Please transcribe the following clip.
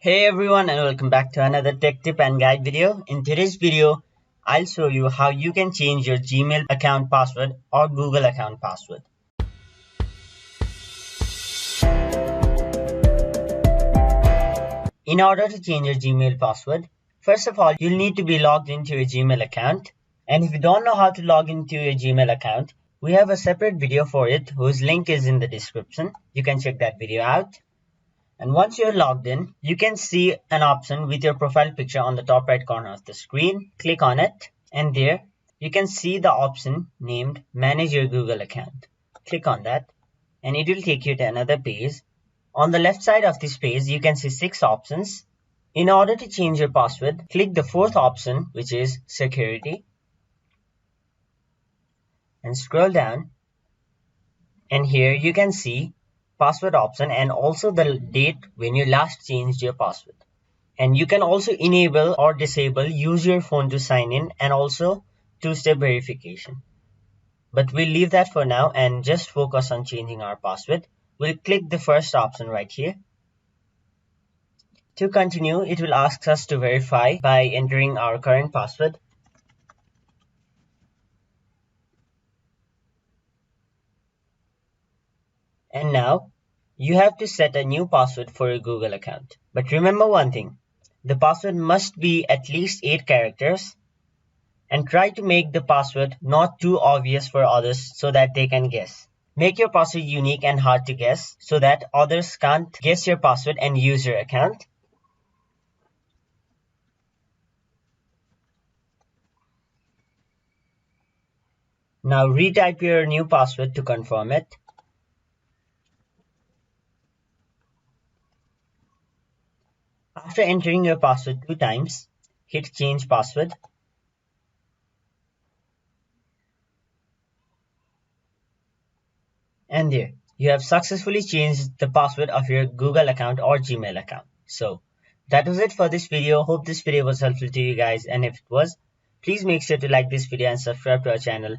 Hey everyone, and welcome back to another tech tip and guide video. In today's video, I'll show you how you can change your Gmail account password or Google account password. In order to change your Gmail password, first of all, you'll need to be logged into your Gmail account. And if you don't know how to log into your Gmail account, we have a separate video for it whose link is in the description. You can check that video out. And once you're logged in, you can see an option with your profile picture on the top right corner of the screen. Click on it, and there you can see the option named Manage Your Google Account. Click on that, and it will take you to another page. On the left side of this page, you can see 6 options. In order to change your password, click the 4th option, which is Security, and scroll down. And here you can see password option and also the date when you last changed your password. And you can also enable or disable use your phone to sign in and also two-step verification. But we'll leave that for now and just focus on changing our password. We'll click the first option right here. To continue, it will ask us to verify by entering our current password. And now, you have to set a new password for your Google account. But remember one thing, the password must be at least 8 characters, and try to make the password not too obvious for others so that they can guess. Make your password unique and hard to guess so that others can't guess your password and use your account. Now retype your new password to confirm it. After entering your password 2 times, hit change password. And there, you have successfully changed the password of your Google account or Gmail account. So that was it for this video. Hope this video was helpful to you guys, and if it was, please make sure to like this video and subscribe to our channel.